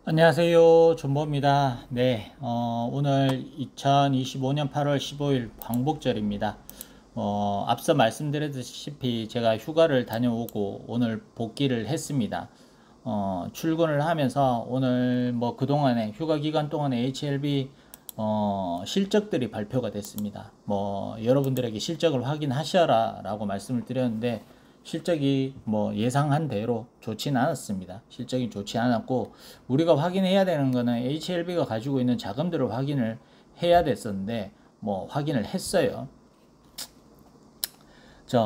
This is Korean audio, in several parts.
안녕하세요. 존보입니다. 네, 오늘 2025년 8월 15일 광복절입니다. 앞서 말씀드렸다시피 제가 휴가를 다녀오고 오늘 복귀를 했습니다. 출근을 하면서 오늘 뭐 그동안에 휴가 기간 동안에 HLB 실적들이 발표가 됐습니다. 뭐 여러분들에게 실적을 확인하셔라 라고 말씀을 드렸는데 실적이 뭐 예상한 대로 좋지는 않았습니다. 실적이 좋지 않았고 우리가 확인해야 되는 거는 HLB가 가지고 있는 자금들을 확인을 해야 됐었는데 뭐 확인을 했어요.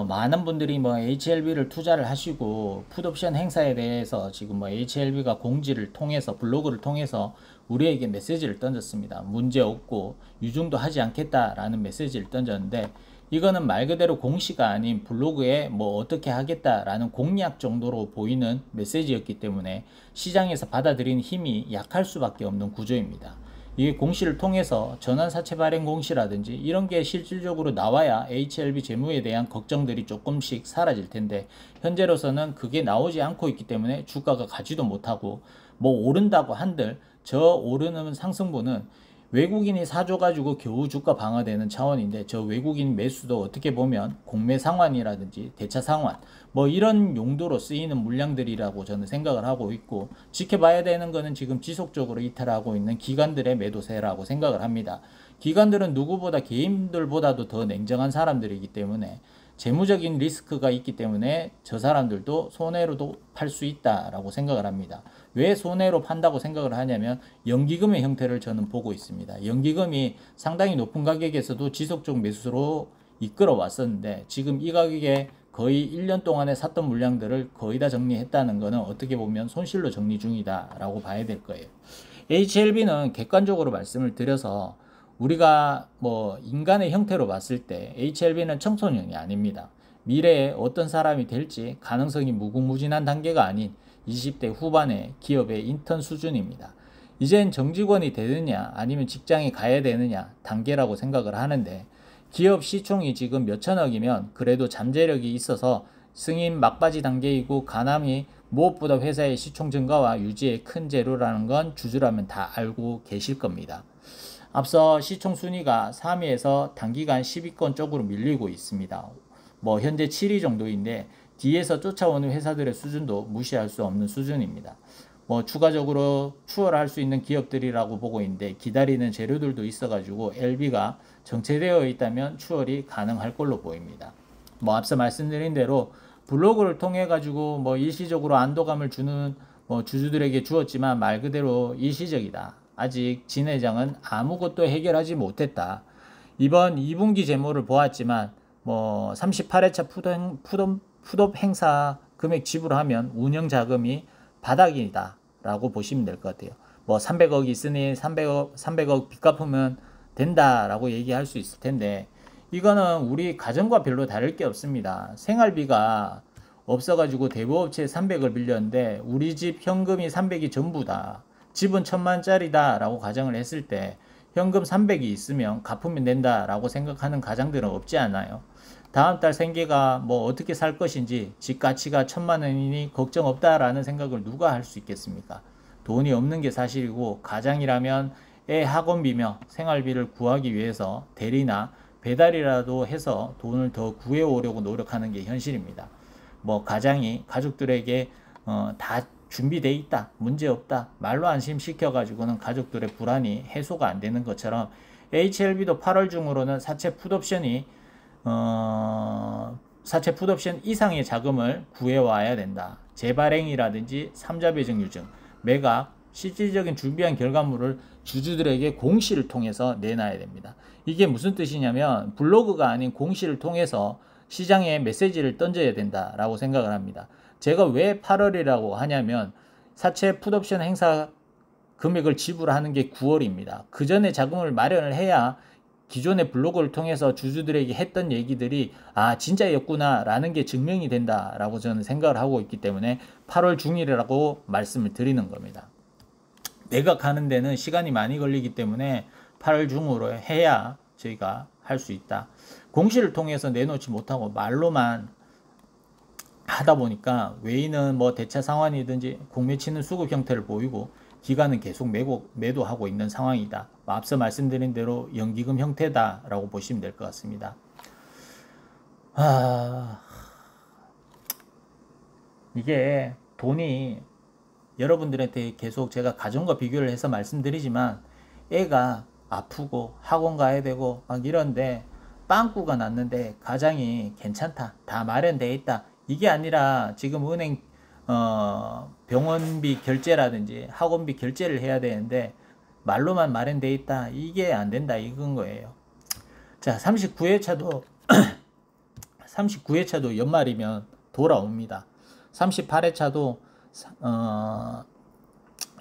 많은 분들이 뭐 HLB를 투자를 하시고 풋옵션 행사에 대해서 지금 뭐 HLB가 공지를 통해서 블로그를 통해서 우리에게 메시지를 던졌습니다. 문제 없고 유증도 하지 않겠다라는 메시지를 던졌는데 이거는 말 그대로 공시가 아닌 블로그에 뭐 어떻게 하겠다라는 공약 정도로 보이는 메시지였기 때문에 시장에서 받아들이는 힘이 약할 수밖에 없는 구조입니다. 이게 공시를 통해서 전환사채 발행 공시라든지 이런 게 실질적으로 나와야 HLB 재무에 대한 걱정들이 조금씩 사라질 텐데 현재로서는 그게 나오지 않고 있기 때문에 주가가 가지도 못하고 뭐 오른다고 한들 저 오르는 상승분은 외국인이 사줘가지고 겨우 주가 방어되는 차원인데 저 외국인 매수도 어떻게 보면 공매 상환이라든지 대차 상환 뭐 이런 용도로 쓰이는 물량들이라고 저는 생각을 하고 있고 지켜봐야 되는 거는 지금 지속적으로 이탈하고 있는 기관들의 매도세라고 생각을 합니다. 기관들은 누구보다 개인들보다도 더 냉정한 사람들이기 때문에 재무적인 리스크가 있기 때문에 저 사람들도 손해로도 팔 수 있다라고 생각을 합니다. 왜 손해로 판다고 생각을 하냐면 연기금의 형태를 저는 보고 있습니다. 연기금이 상당히 높은 가격에서도 지속적 매수로 이끌어 왔었는데 지금 이 가격에 거의 1년 동안에 샀던 물량들을 거의 다 정리했다는 것은 어떻게 보면 손실로 정리 중이다 라고 봐야 될 거예요. HLB는 객관적으로 말씀을 드려서 우리가 뭐 인간의 형태로 봤을 때 HLB는 청소년이 아닙니다. 미래에 어떤 사람이 될지 가능성이 무궁무진한 단계가 아닌 20대 후반의 기업의 인턴 수준입니다. 이젠 정직원이 되느냐 아니면 직장에 가야 되느냐 단계라고 생각을 하는데 기업 시총이 지금 몇천억이면 그래도 잠재력이 있어서 승인 막바지 단계이고 가남이 무엇보다 회사의 시총 증가와 유지에 큰 재료라는 건 주주라면 다 알고 계실 겁니다. 앞서 시총 순위가 3위에서 단기간 10위권 쪽으로 밀리고 있습니다. 뭐 현재 7위 정도인데 뒤에서 쫓아오는 회사들의 수준도 무시할 수 없는 수준입니다. 뭐 추가적으로 추월할 수 있는 기업들이라고 보고 있는데 기다리는 재료들도 있어가지고 LB가 정체되어 있다면 추월이 가능할 걸로 보입니다. 뭐 앞서 말씀드린 대로 블로그를 통해 가지고 뭐 일시적으로 안도감을 주는 뭐 주주들에게 주었지만 말 그대로 일시적이다. 아직 진 회장은 아무것도 해결하지 못했다. 이번 2분기 재무를 보았지만 뭐 38회차 풋업 행사 금액 지불하면 운영 자금이 바닥이다 라고 보시면 될 것 같아요. 뭐 300억 있으니 300억 빚 갚으면 된다라고 얘기할 수 있을 텐데 이거는 우리 가정과 별로 다를 게 없습니다. 생활비가 없어가지고 대부업체에 300을 빌렸는데 우리 집 현금이 300이 전부다. 집은 1000만짜리다 라고 가정을 했을 때 현금 300이 있으면 갚으면 된다 라고 생각하는 가장들은 없지 않아요. 다음 달 생계가 뭐 어떻게 살 것인지 집 가치가 1000만원이니 걱정 없다라는 생각을 누가 할 수 있겠습니까? 돈이 없는 게 사실이고 가장이라면 애 학원비며 생활비를 구하기 위해서 대리나 배달이라도 해서 돈을 더 구해오려고 노력하는 게 현실입니다. 뭐 가장이 가족들에게 다 준비돼 있다, 문제 없다, 말로 안심시켜가지고는 가족들의 불안이 해소가 안 되는 것처럼 HLB도 8월 중으로는 사채 풋옵션이 사채 풋옵션 이상의 자금을 구해와야 된다. 재발행이라든지 3자 배정 유증, 매각, 실질적인 준비한 결과물을 주주들에게 공시를 통해서 내놔야 됩니다. 이게 무슨 뜻이냐면 블로그가 아닌 공시를 통해서 시장에 메시지를 던져야 된다라고 생각을 합니다. 제가 왜 8월이라고 하냐면 사채 풋옵션 행사 금액을 지불하는 게 9월입니다. 그 전에 자금을 마련을 해야 기존의 블로그를 통해서 주주들에게 했던 얘기들이 아 진짜였구나 라는 게 증명이 된다라고 저는 생각을 하고 있기 때문에 8월 중이라고 말씀을 드리는 겁니다. 매각하는 데는 시간이 많이 걸리기 때문에 8월 중으로 해야 저희가 할 수 있다. 공시를 통해서 내놓지 못하고 말로만 하다 보니까 외인은 뭐 대차 상환이든지 공매치는 수급 형태를 보이고 기관은 계속 매도하고 있는 상황이다. 앞서 말씀드린 대로 연기금 형태다라고 보시면 될 것 같습니다. 이게 돈이 여러분들한테 계속 제가 가정과 비교를 해서 말씀드리지만 애가 아프고 학원 가야 되고 막 이런데 빵꾸가 났는데 가장이 괜찮다, 다 마련돼 있다, 이게 아니라 지금 은행 병원비 결제라든지 학원비 결제를 해야 되는데 말로만 마련돼 있다, 이게 안 된다, 이건 거예요. 자, 39회차도 39회차도 연말이면 돌아옵니다. 38회차도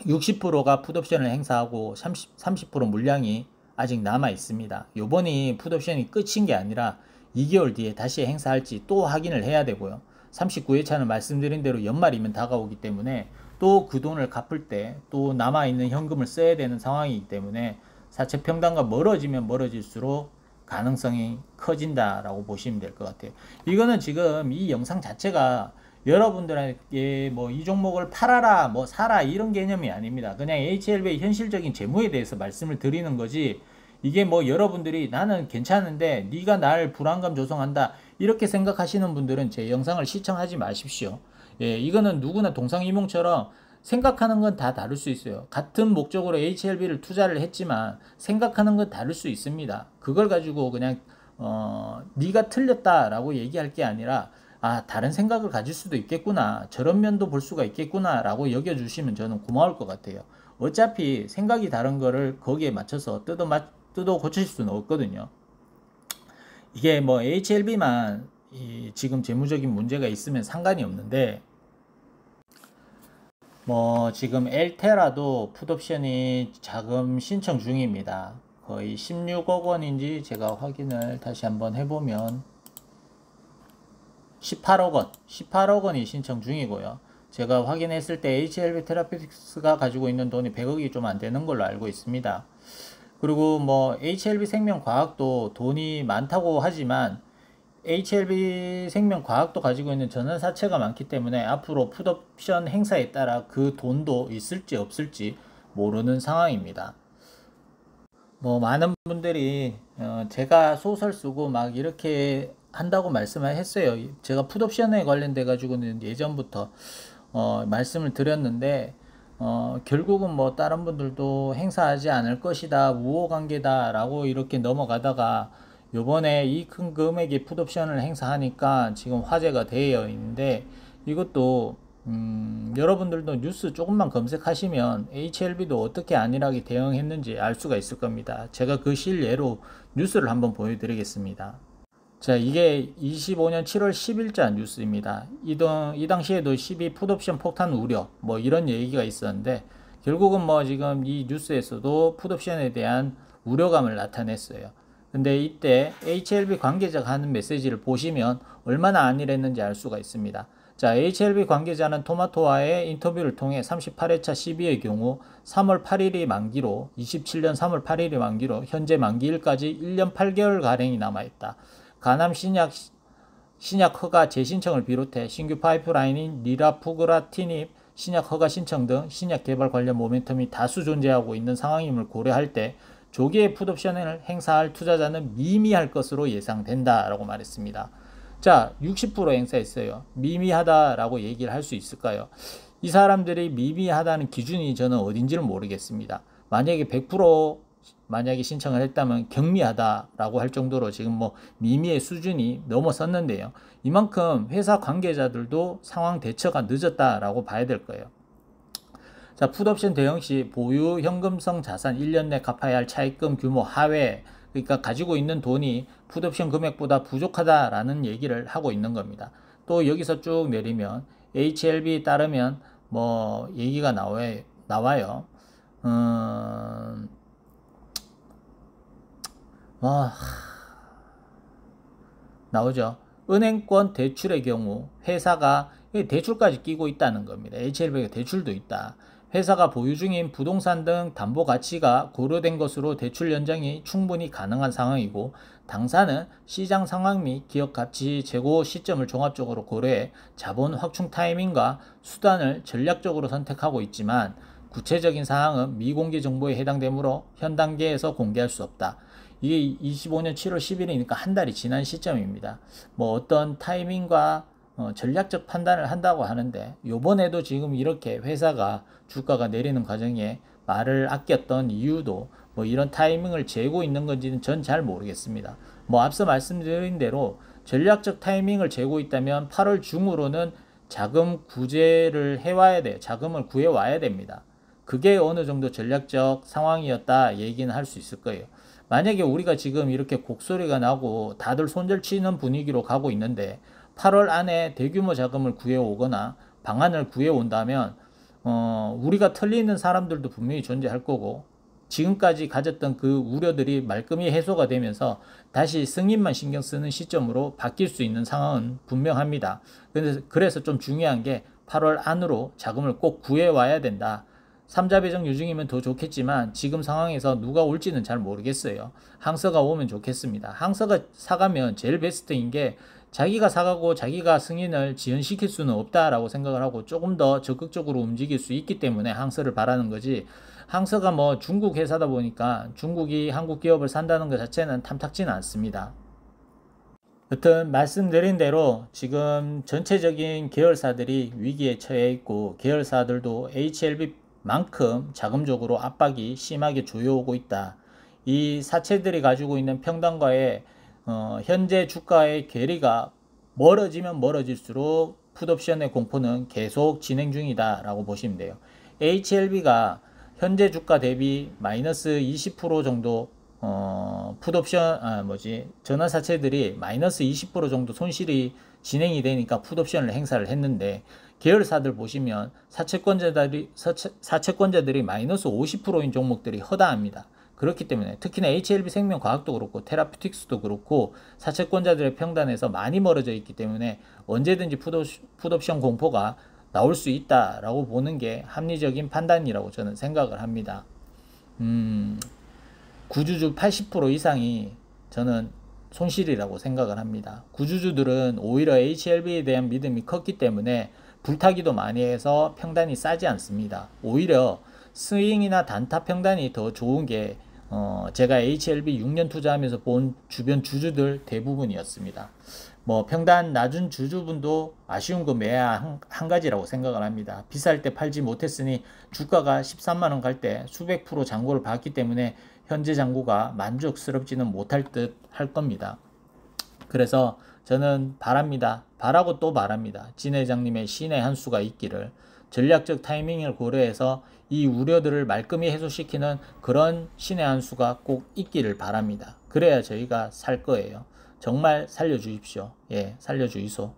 60%가 풋옵션을 행사하고 30% 물량이 아직 남아 있습니다. 요번이 풋옵션이 끝인 게 아니라 2개월 뒤에 다시 행사할지 또 확인을 해야 되고요. 39회차는 말씀드린 대로 연말이면 다가오기 때문에 또 그 돈을 갚을 때 또 남아있는 현금을 써야 되는 상황이기 때문에 사채 평단과 멀어지면 멀어질수록 가능성이 커진다라고 보시면 될 것 같아요. 이거는 지금 이 영상 자체가 여러분들에게 뭐 이 종목을 팔아라, 뭐 사라, 이런 개념이 아닙니다. 그냥 HLB의 현실적인 재무에 대해서 말씀을 드리는 거지, 이게 뭐 여러분들이 나는 괜찮은데 네가 날 불안감 조성한다 이렇게 생각하시는 분들은 제 영상을 시청하지 마십시오. 예, 이거는 누구나 동상이몽처럼 생각하는 건 다 다를 수 있어요. 같은 목적으로 HLB를 투자를 했지만 생각하는 건 다를 수 있습니다. 그걸 가지고 그냥 네가 틀렸다라고 얘기할 게 아니라 다른 생각을 가질 수도 있겠구나, 저런 면도 볼 수가 있겠구나 라고 여겨주시면 저는 고마울 것 같아요. 어차피 생각이 다른 거를 거기에 맞춰서 뜯어 고칠 수는 없거든요. 이게 뭐 HLB만 지금 재무적인 문제가 있으면 상관이 없는데, 뭐 지금 엘테라도 풋옵션이 자금 신청 중입니다. 거의 16억 원인지 제가 확인을 다시 한번 해보면 18억 원이 신청 중이고요. 제가 확인했을 때 HLB 테라피틱스가 가지고 있는 돈이 100억이 좀 안 되는 걸로 알고 있습니다. 그리고 뭐 HLB 생명과학도 돈이 많다고 하지만 HLB 생명과학도 가지고 있는 전환사채가 많기 때문에 앞으로 풋옵션 행사에 따라 그 돈도 있을지 없을지 모르는 상황입니다. 뭐 많은 분들이 제가 소설 쓰고 막 이렇게 한다고 말씀을 했어요. 제가 풋옵션에 관련돼 가지고는 예전부터 말씀을 드렸는데 결국은 뭐 다른 분들도 행사하지 않을 것이다, 우호관계다 라고 이렇게 넘어가다가 요번에 이 큰 금액의 풋옵션을 행사하니까 지금 화제가 되어 있는데, 이것도 여러분들도 뉴스 조금만 검색하시면 HLB도 어떻게 안일하게 대응했는지 알 수가 있을 겁니다. 제가 그 실예로 뉴스를 한번 보여드리겠습니다. 자, 이게 25년 7월 10일자 뉴스입니다. 이 당시에도 12 풋옵션 폭탄 우려 뭐 이런 얘기가 있었는데, 결국은 뭐 지금 이 뉴스에서도 풋옵션에 대한 우려감을 나타냈어요. 근데 이때 HLB 관계자가 하는 메시지를 보시면 얼마나 안일했는지 알 수가 있습니다. 자, HLB 관계자는 토마토와의 인터뷰를 통해 38회차 12의 경우 3월 8일이 만기로, 27년 3월 8일이 만기로 현재 만기일까지 1년 8개월가량이 남아있다. 가남 신약 허가 재신청을 비롯해 신규 파이프라인인 리라푸그라티닙 신약 허가 신청 등 신약 개발 관련 모멘텀이 다수 존재하고 있는 상황임을 고려할 때 조기에 풋옵션을 행사할 투자자는 미미할 것으로 예상된다라고 말했습니다. 자, 60% 행사했어요. 미미하다라고 얘기를 할 수 있을까요? 이 사람들이 미미하다는 기준이 저는 어딘지를 모르겠습니다. 만약에 100% 만약에 신청을 했다면 경미하다라고 할 정도로 지금 뭐 미미의 수준이 넘어섰는데요. 이만큼 회사 관계자들도 상황 대처가 늦었다라고 봐야 될 거예요. 자, 풋옵션 대응 시 보유 현금성 자산 1년 내 갚아야 할 차입금 규모 하회, 그러니까 가지고 있는 돈이 풋옵션 금액보다 부족하다라는 얘기를 하고 있는 겁니다. 또 여기서 쭉 내리면 HLB 따르면 뭐 얘기가 나와요. 나오죠. 은행권 대출의 경우 회사가 대출까지 끼고 있다는 겁니다. HLB가 대출도 있다. 회사가 보유 중인 부동산 등 담보 가치가 고려된 것으로 대출 연장이 충분히 가능한 상황이고, 당사는 시장 상황 및 기업 가치 제고 시점을 종합적으로 고려해 자본 확충 타이밍과 수단을 전략적으로 선택하고 있지만 구체적인 사항은 미공개 정보에 해당되므로 현 단계에서 공개할 수 없다. 이게 25년 7월 10일이니까 한 달이 지난 시점입니다. 뭐 어떤 타이밍과 전략적 판단을 한다고 하는데, 요번에도 지금 이렇게 회사가 주가가 내리는 과정에 말을 아꼈던 이유도 뭐 이런 타이밍을 재고 있는 건지는 전 잘 모르겠습니다. 뭐 앞서 말씀드린 대로 전략적 타이밍을 재고 있다면 8월 중으로는 자금 구제를 해와야 돼요. 자금을 구해와야 됩니다. 그게 어느 정도 전략적 상황이었다 얘기는 할 수 있을 거예요. 만약에 우리가 지금 이렇게 곡소리가 나고 다들 손절치는 분위기로 가고 있는데 8월 안에 대규모 자금을 구해오거나 방안을 구해온다면 우리가 털리는 사람들도 분명히 존재할 거고, 지금까지 가졌던 그 우려들이 말끔히 해소가 되면서 다시 승인만 신경 쓰는 시점으로 바뀔 수 있는 상황은 분명합니다. 그래서 좀 중요한 게 8월 안으로 자금을 꼭 구해와야 된다. 3자 배정 유중이면 더 좋겠지만 지금 상황에서 누가 올지는 잘 모르겠어요. 항서가 오면 좋겠습니다. 항서가 사가면 제일 베스트인 게, 자기가 사가고 자기가 승인을 지연시킬 수는 없다라고 생각을 하고 조금 더 적극적으로 움직일 수 있기 때문에 항서를 바라는 거지, 항서가 뭐 중국 회사다 보니까 중국이 한국 기업을 산다는 것 자체는 탐탁지는 않습니다. 여튼 말씀드린 대로 지금 전체적인 계열사들이 위기에 처해 있고, 계열사들도 HLB만큼 자금적으로 압박이 심하게 조여오고 있다. 이 사채들이 가지고 있는 평단과의 현재 주가의 괴리가 멀어지면 멀어질수록 풋옵션의 공포는 계속 진행 중이다 라고 보시면 돼요. HLB가 현재 주가 대비 마이너스 20% 정도 풋옵션 전환사채들이 마이너스 20% 정도 손실이 진행이 되니까 풋옵션을 행사를 했는데, 계열사들 보시면 사채권자들이 마이너스 50%인 종목들이 허다합니다. 그렇기 때문에 특히나 HLB생명과학도 그렇고 테라퓨틱스도 그렇고 사채권자들의 평단에서 많이 멀어져 있기 때문에 언제든지 풋옵션 공포가 나올 수 있다라고 보는 게 합리적인 판단이라고 저는 생각을 합니다. 구주주 80% 이상이 저는 손실이라고 생각을 합니다. 구주주들은 오히려 HLB에 대한 믿음이 컸기 때문에 불타기도 많이 해서 평단이 싸지 않습니다. 오히려 스윙이나 단타 평단이 더 좋은 게 제가 HLB 6년 투자하면서 본 주변 주주들 대부분이었습니다. 뭐 평단 낮은 주주분도 아쉬운 거 매야 한 가지라고 생각을 합니다. 비쌀 때 팔지 못했으니 주가가 13만원 갈 때 수백 프로 잔고를 봤기 때문에 현재 잔고가 만족스럽지는 못할 듯 할 겁니다. 그래서 저는 바랍니다. 바라고 또 바랍니다. 진 회장님의 신의 한 수가 있기를, 전략적 타이밍을 고려해서 이 우려들을 말끔히 해소시키는 그런 신의 한 수가 꼭 있기를 바랍니다. 그래야 저희가 살 거예요. 정말 살려주십시오. 예, 살려주이소.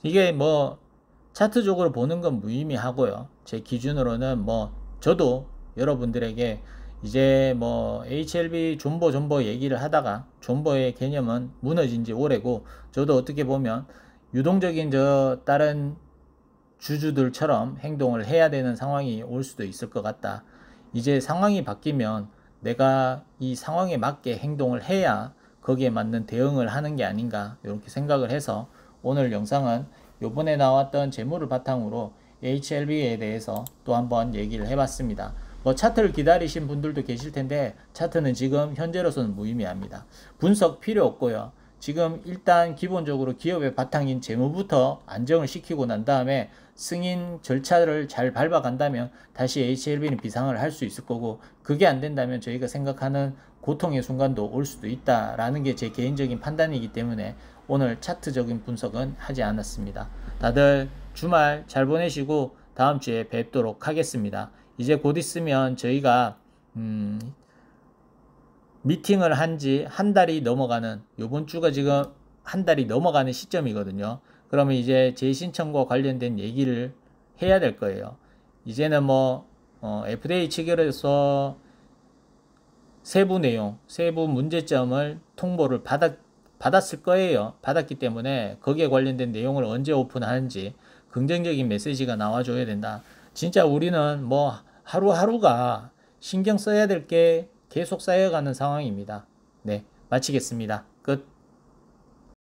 이게 뭐 차트적으로 보는 건 무의미하고요. 제 기준으로는 뭐 저도 여러분들에게 이제 뭐 HLB 존버 얘기를 하다가 존버의 개념은 무너진 지 오래고, 저도 어떻게 보면 유동적인 다른 주주들처럼 행동을 해야 되는 상황이 올 수도 있을 것 같다. 이제 상황이 바뀌면 내가 이 상황에 맞게 행동을 해야 거기에 맞는 대응을 하는 게 아닌가, 이렇게 생각을 해서 오늘 영상은 요번에 나왔던 재물을 바탕으로 HLB에 대해서 또 한번 얘기를 해봤습니다. 뭐 차트를 기다리신 분들도 계실 텐데 차트는 지금 현재로서는 무의미합니다. 분석 필요 없고요. 지금 일단 기본적으로 기업의 바탕인 재무부터 안정을 시키고 난 다음에 승인 절차를 잘 밟아간다면 다시 HLB는 비상을 할 수 있을 거고, 그게 안 된다면 저희가 생각하는 고통의 순간도 올 수도 있다라는 게 제 개인적인 판단이기 때문에 오늘 차트적인 분석은 하지 않았습니다. 다들 주말 잘 보내시고 다음 주에 뵙도록 하겠습니다. 이제 곧 있으면 저희가 미팅을 한 지 한 달이 넘어가는, 요번 주가 지금 한 달이 넘어가는 시점이거든요. 그러면 이제 재신청과 관련된 얘기를 해야 될 거예요. 이제는 뭐 FDA 측에서 세부 내용, 세부 문제점을 통보를 받았을 거예요. 받았기 때문에 거기에 관련된 내용을 언제 오픈하는지 긍정적인 메시지가 나와줘야 된다. 진짜 우리는 뭐 하루하루가 신경 써야 될 게 계속 쌓여가는 상황입니다. 네, 마치겠습니다.